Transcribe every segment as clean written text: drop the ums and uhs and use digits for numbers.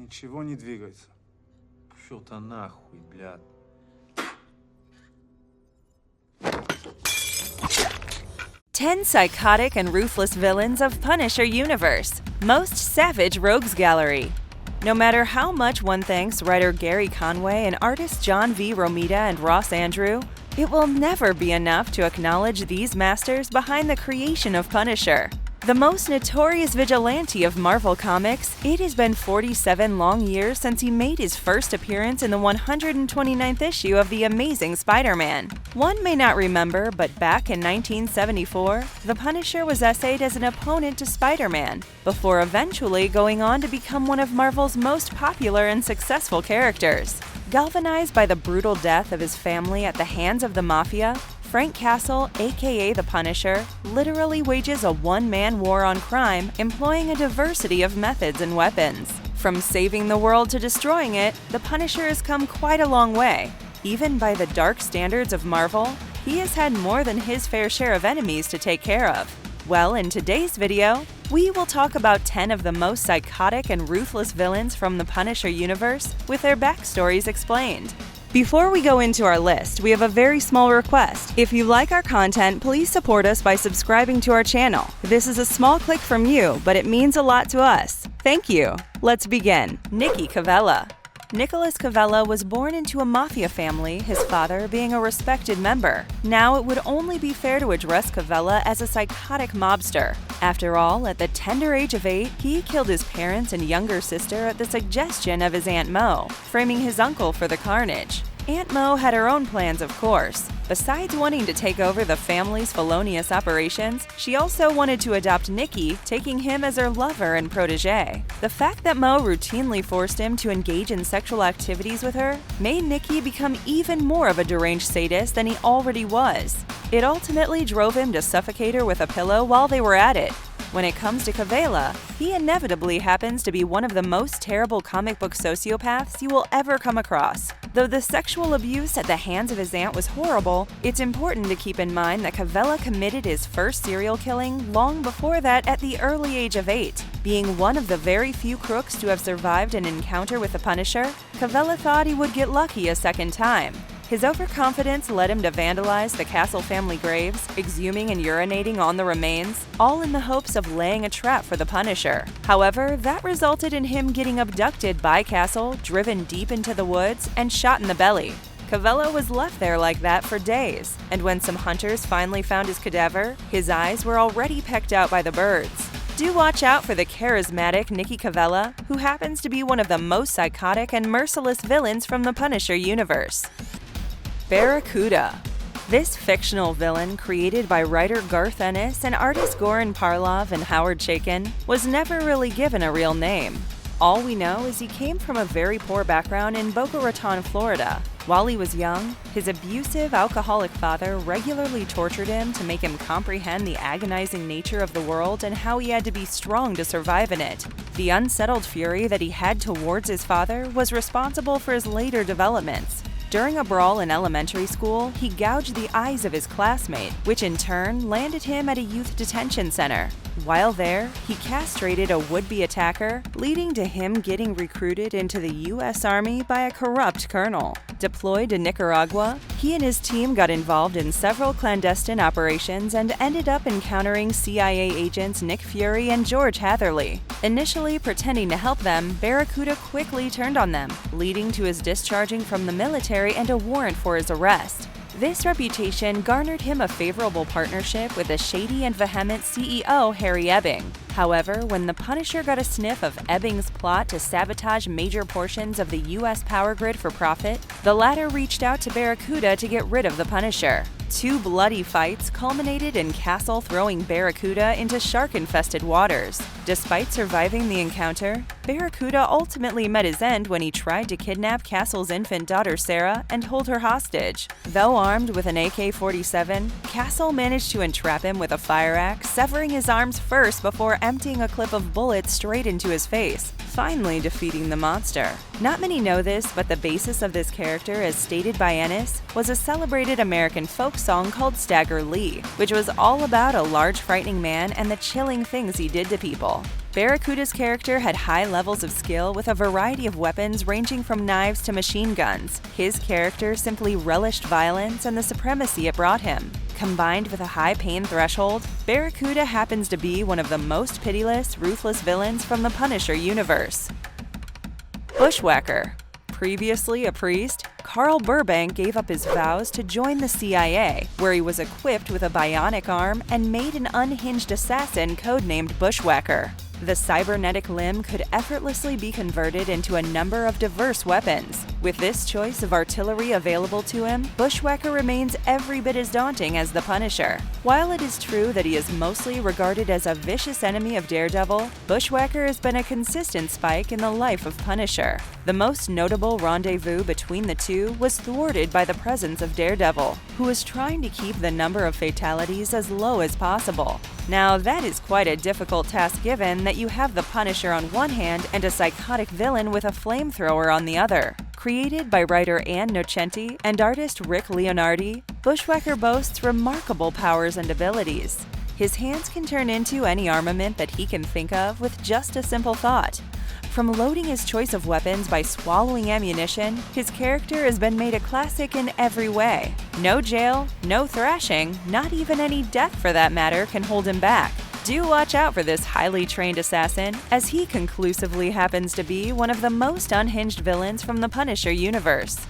Ничего не двигается. Пшёл-то нахуй, блядь. Ten psychotic and ruthless villains of Punisher universe. Most savage rogues gallery. No matter how much one thanks writer Gerry Conway and artist John V. Romita and Ross Andru, it will never be enough to acknowledge these masters behind the creation of Punisher. The most notorious vigilante of Marvel Comics, it has been 47 long years since he made his first appearance in the 129th issue of The Amazing Spider-Man. One may not remember, but back in 1974, the Punisher was essayed as an opponent to Spider-Man, before eventually going on to become one of Marvel's most popular and successful characters. Galvanized by the brutal death of his family at the hands of the mafia, Frank Castle, aka the Punisher, literally wages a one-man war on crime, employing a diversity of methods and weapons. From saving the world to destroying it, the Punisher has come quite a long way. Even by the dark standards of Marvel, he has had more than his fair share of enemies to take care of. Well, in today's video, we will talk about 10 of the most psychotic and ruthless villains from the Punisher universe with their backstories explained. Before we go into our list, we have a very small request. If you like our content, please support us by subscribing to our channel. This is a small click from you, but it means a lot to us. Thank you. Let's begin. Nicky Cavella. Nicholas Cavella was born into a mafia family, his father being a respected member. Now it would only be fair to address Cavella as a psychotic mobster. After all, at the tender age of 8, he killed his parents and younger sister at the suggestion of his Aunt Mo, framing his uncle for the carnage. Aunt Mo had her own plans, of course. Besides wanting to take over the family's felonious operations, she also wanted to adopt Nicky, taking him as her lover and protege. The fact that Mo routinely forced him to engage in sexual activities with her made Nicky become even more of a deranged sadist than he already was. It ultimately drove him to suffocate her with a pillow while they were at it. When it comes to Cavella, he inevitably happens to be one of the most terrible comic book sociopaths you will ever come across. Though the sexual abuse at the hands of his aunt was horrible, it's important to keep in mind that Cavella committed his first serial killing long before that at the early age of 8. Being one of the very few crooks to have survived an encounter with the Punisher, Cavella thought he would get lucky a second time. His overconfidence led him to vandalize the Castle family graves, exhuming and urinating on the remains, all in the hopes of laying a trap for the Punisher. However, that resulted in him getting abducted by Castle, driven deep into the woods, and shot in the belly. Cavella was left there like that for days, and when some hunters finally found his cadaver, his eyes were already pecked out by the birds. Do watch out for the charismatic Nicky Cavella, who happens to be one of the most psychotic and merciless villains from the Punisher universe. Barracuda. This fictional villain, created by writer Garth Ennis and artists Goran Parlov and Howard Chaykin, was never really given a real name. All we know is he came from a very poor background in Boca Raton, Florida. While he was young, his abusive, alcoholic father regularly tortured him to make him comprehend the agonizing nature of the world and how he had to be strong to survive in it. The unsettled fury that he had towards his father was responsible for his later developments. During a brawl in elementary school, he gouged the eyes of his classmate, which in turn landed him at a youth detention center. While there, he castrated a would-be attacker, leading to him getting recruited into the U.S. Army by a corrupt colonel. Deployed to Nicaragua, he and his team got involved in several clandestine operations and ended up encountering CIA agents Nick Fury and George Hatherley. Initially pretending to help them, Barracuda quickly turned on them, leading to his discharging from the military and a warrant for his arrest. This reputation garnered him a favorable partnership with the shady and vehement CEO Harry Ebbing. However, when the Punisher got a sniff of Ebbing's plot to sabotage major portions of the U.S. power grid for profit, the latter reached out to Barracuda to get rid of the Punisher. 2 bloody fights culminated in Castle throwing Barracuda into shark-infested waters. Despite surviving the encounter, Barracuda ultimately met his end when he tried to kidnap Castle's infant daughter Sarah and hold her hostage. Though armed with an AK-47, Castle managed to entrap him with a fire axe, severing his arms first before emptying a clip of bullets straight into his face, finally defeating the monster. Not many know this, but the basis of this character, as stated by Ennis, was a celebrated American folk song called Stagger Lee, which was all about a large frightening man and the chilling things he did to people. Barracuda's character had high levels of skill with a variety of weapons ranging from knives to machine guns. His character simply relished violence and the supremacy it brought him. Combined with a high pain threshold, Barracuda happens to be one of the most pitiless, ruthless villains from the Punisher universe. Bushwacker. Previously a priest, Carl Burbank gave up his vows to join the CIA, where he was equipped with a bionic arm and made an unhinged assassin codenamed Bushwacker. The cybernetic limb could effortlessly be converted into a number of diverse weapons. With this choice of artillery available to him, Bushwacker remains every bit as daunting as the Punisher. While it is true that he is mostly regarded as a vicious enemy of Daredevil, Bushwacker has been a consistent spike in the life of Punisher. The most notable rendezvous between the two was thwarted by the presence of Daredevil, who was trying to keep the number of fatalities as low as possible. Now, that is quite a difficult task given that you have the Punisher on one hand and a psychotic villain with a flamethrower on the other. Created by writer Ann Nocenti and artist Rick Leonardi, Bushwacker boasts remarkable powers and abilities. His hands can turn into any armament that he can think of with just a simple thought. From loading his choice of weapons by swallowing ammunition, his character has been made a classic in every way. No jail, no thrashing, not even any death for that matter can hold him back. Do watch out for this highly trained assassin, as he conclusively happens to be one of the most unhinged villains from the Punisher universe.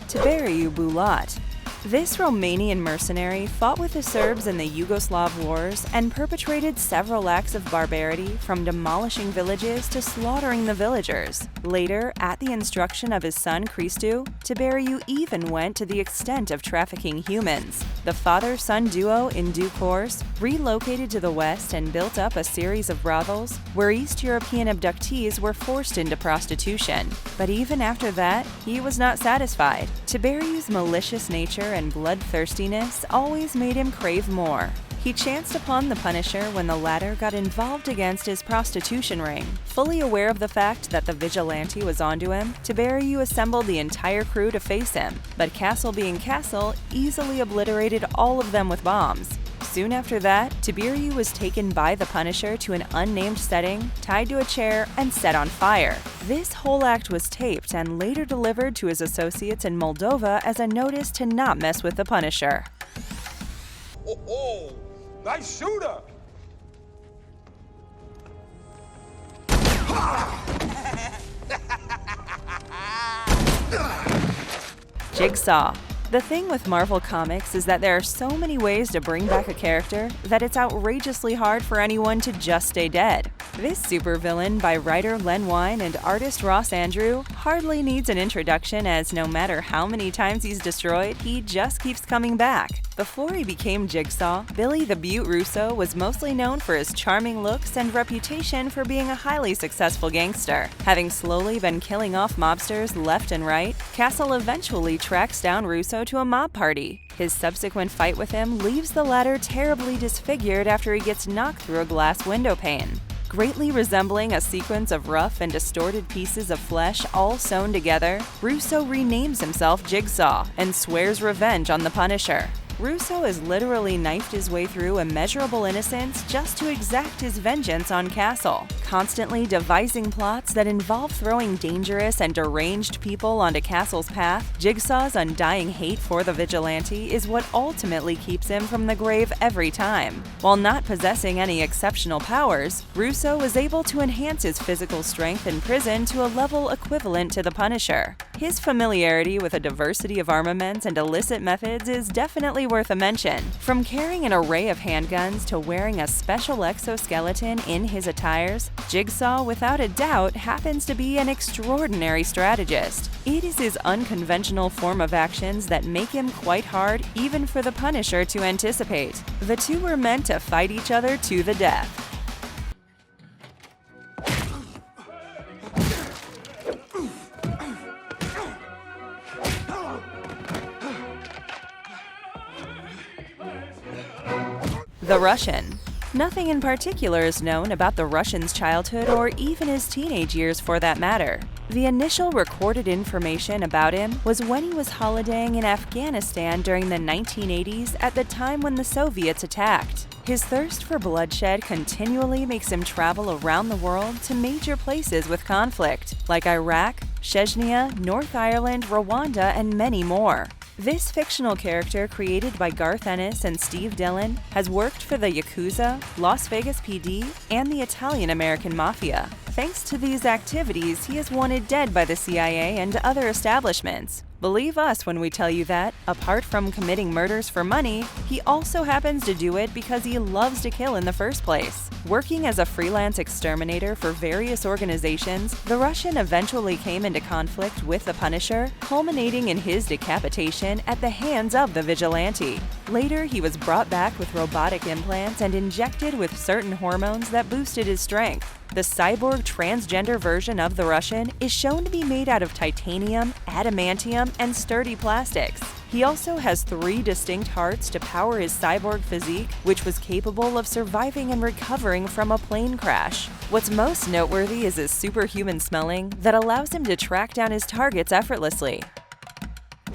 Tiberiu Bulat. This Romanian mercenary fought with the Serbs in the Yugoslav wars and perpetrated several acts of barbarity, from demolishing villages to slaughtering the villagers. Later, at the instruction of his son Cristu, Tiberiu even went to the extent of trafficking humans. The father-son duo, in due course, relocated to the West and built up a series of brothels where East European abductees were forced into prostitution. But even after that, he was not satisfied. Tiberiu's malicious nature and bloodthirstiness always made him crave more. He chanced upon the Punisher when the latter got involved against his prostitution ring. Fully aware of the fact that the vigilante was onto him, Tiberiu assembled the entire crew to face him, but Castle being Castle, easily obliterated all of them with bombs. Soon after that, Tiberiu was taken by the Punisher to an unnamed setting, tied to a chair, and set on fire. This whole act was taped and later delivered to his associates in Moldova as a notice to not mess with the Punisher. Oh, nice shooter! Jigsaw. The thing with Marvel Comics is that there are so many ways to bring back a character that it's outrageously hard for anyone to just stay dead. This supervillain by writer Len Wein and artist Ross Andru hardly needs an introduction, as no matter how many times he's destroyed, he just keeps coming back. Before he became Jigsaw, Billy the Beaut Russo was mostly known for his charming looks and reputation for being a highly successful gangster. Having slowly been killing off mobsters left and right, Castle eventually tracks down Russo to a mob party. His subsequent fight with him leaves the latter terribly disfigured after he gets knocked through a glass window pane. Greatly resembling a sequence of rough and distorted pieces of flesh all sewn together, Russo renames himself Jigsaw and swears revenge on the Punisher. Russo has literally knifed his way through immeasurable innocence just to exact his vengeance on Castle, constantly devising plots that involve throwing dangerous and deranged people onto Castle's path. Jigsaw's undying hate for the vigilante is what ultimately keeps him from the grave every time. While not possessing any exceptional powers, Russo was able to enhance his physical strength in prison to a level equivalent to the Punisher. His familiarity with a diversity of armaments and illicit methods is definitely worth a mention. From carrying an array of handguns to wearing a special exoskeleton in his attires, Jigsaw without a doubt happens to be an extraordinary strategist. It is his unconventional form of actions that make him quite hard even for the Punisher to anticipate. The two were meant to fight each other to the death. The Russian. Nothing in particular is known about the Russian's childhood or even his teenage years for that matter. The initial recorded information about him was when he was holidaying in Afghanistan during the 1980s at the time when the Soviets attacked. His thirst for bloodshed continually makes him travel around the world to major places with conflict, like Iraq, Chechnya, North Ireland, Rwanda, and many more. This fictional character, created by Garth Ennis and Steve Dillon, has worked for the Yakuza, Las Vegas PD, and the Italian-American mafia. Thanks to these activities, he is wanted dead by the CIA and other establishments. Believe us when we tell you that, apart from committing murders for money, he also happens to do it because he loves to kill in the first place. Working as a freelance exterminator for various organizations, the Russian eventually came into conflict with the Punisher, culminating in his decapitation at the hands of the vigilante. Later, he was brought back with robotic implants and injected with certain hormones that boosted his strength. The cyborg transgender version of the Russian is shown to be made out of titanium, adamantium, and sturdy plastics. He also has 3 distinct hearts to power his cyborg physique, which was capable of surviving and recovering from a plane crash. What's most noteworthy is his superhuman smelling that allows him to track down his targets effortlessly.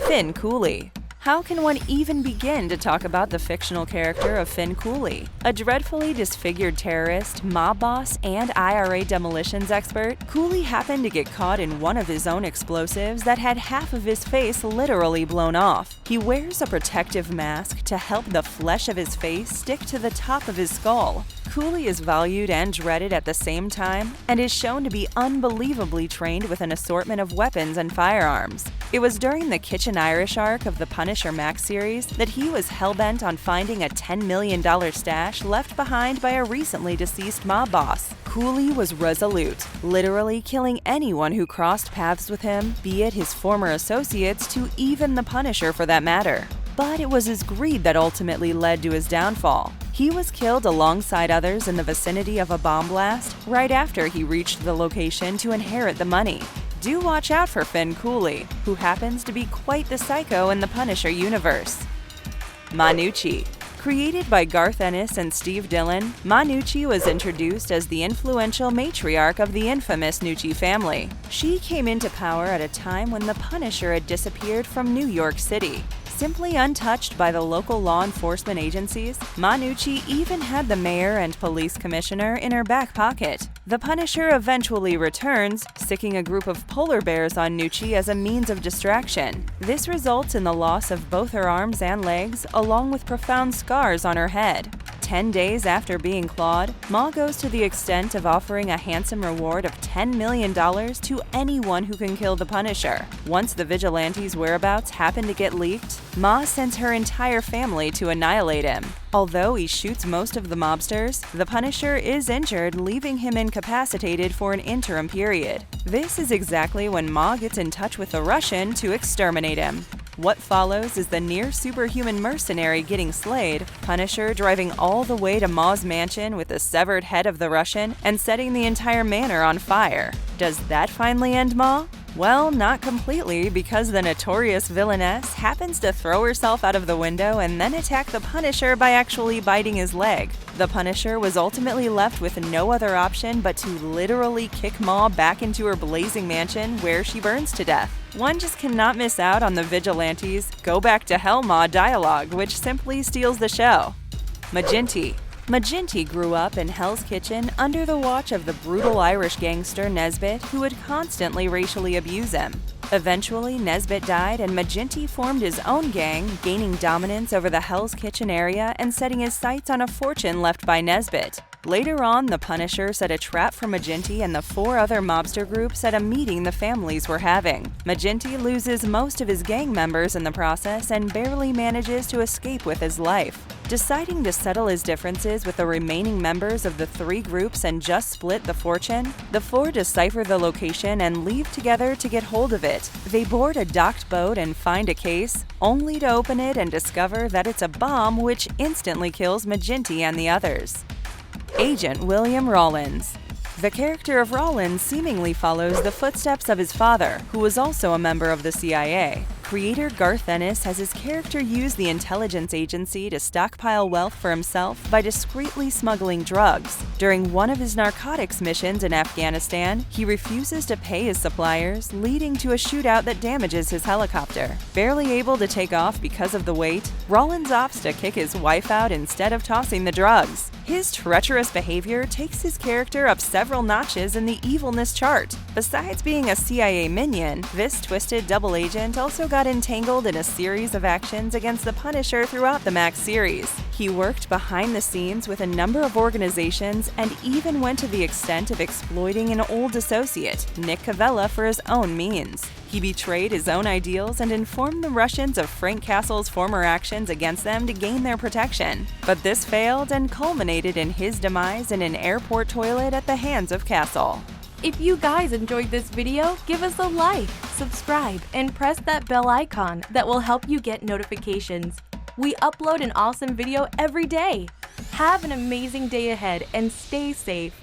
Finn Cooley. How can one even begin to talk about the fictional character of Finn Cooley? A dreadfully disfigured terrorist, mob boss, and IRA demolitions expert, Cooley happened to get caught in one of his own explosives that had half of his face literally blown off. He wears a protective mask to help the flesh of his face stick to the top of his skull. Cooley is valued and dreaded at the same time and is shown to be unbelievably trained with an assortment of weapons and firearms. It was during the Kitchen Irish arc of the Punisher Max series that he was hell-bent on finding a $10 million stash left behind by a recently deceased mob boss. Cooley was resolute, literally killing anyone who crossed paths with him, be it his former associates to even the Punisher for that matter. But it was his greed that ultimately led to his downfall. He was killed alongside others in the vicinity of a bomb blast right after he reached the location to inherit the money. Do watch out for Finn Cooley, who happens to be quite the psycho in the Punisher universe. Gnucci. Created by Garth Ennis and Steve Dillon, Gnucci was introduced as the influential matriarch of the infamous Gnucci family. She came into power at a time when the Punisher had disappeared from New York City. Simply untouched by the local law enforcement agencies, Gnucci even had the mayor and police commissioner in her back pocket. The Punisher eventually returns, sicking a group of polar bears on Gnucci as a means of distraction. This results in the loss of both her arms and legs, along with profound scars on her head. 10 days after being clawed, Ma goes to the extent of offering a handsome reward of $10 million to anyone who can kill the Punisher. Once the vigilante's whereabouts happen to get leaked, Ma sends her entire family to annihilate him. Although he shoots most of the mobsters, the Punisher is injured, leaving him incapacitated for an interim period. This is exactly when Ma gets in touch with the Russian to exterminate him. What follows is the near-superhuman mercenary getting slayed, Punisher driving all the way to Ma's mansion with the severed head of the Russian and setting the entire manor on fire. Does that finally end Ma? Well, not completely, because the notorious villainess happens to throw herself out of the window and then attack the Punisher by actually biting his leg. The Punisher was ultimately left with no other option but to literally kick Ma back into her blazing mansion where she burns to death. One just cannot miss out on the Vigilante's "Go Back to Hell, Ma" dialogue, which simply steals the show. Maginty. Maginty grew up in Hell's Kitchen under the watch of the brutal Irish gangster Nesbitt, who would constantly racially abuse him. Eventually, Nesbitt died and Maginty formed his own gang, gaining dominance over the Hell's Kitchen area and setting his sights on a fortune left by Nesbitt. Later on, the Punisher set a trap for Maginty and the 4 other mobster groups at a meeting the families were having. Maginty loses most of his gang members in the process and barely manages to escape with his life. Deciding to settle his differences with the remaining members of the 3 groups and just split the fortune, the 4 decipher the location and leave together to get hold of it. They board a docked boat and find a case, only to open it and discover that it's a bomb, which instantly kills Maginty and the others. Agent William Rawlins. The character of Rawlins seemingly follows the footsteps of his father, who was also a member of the CIA. creator Garth Ennis has his character use the intelligence agency to stockpile wealth for himself by discreetly smuggling drugs. During one of his narcotics missions in Afghanistan, he refuses to pay his suppliers, leading to a shootout that damages his helicopter. Barely able to take off because of the weight, Rawlins opts to kick his wife out instead of tossing the drugs. His treacherous behavior takes his character up several notches in the evilness chart. Besides being a CIA minion, this twisted double agent also got entangled in a series of actions against the Punisher throughout the Max series. He worked behind the scenes with a number of organizations and even went to the extent of exploiting an old associate, Nicky Cavella, for his own means. He betrayed his own ideals and informed the Russians of Frank Castle's former actions against them to gain their protection. But this failed and culminated in his demise in an airport toilet at the hands of Castle. If you guys enjoyed this video, give us a like, subscribe, and press that bell icon that will help you get notifications. We upload an awesome video every day. Have an amazing day ahead and stay safe.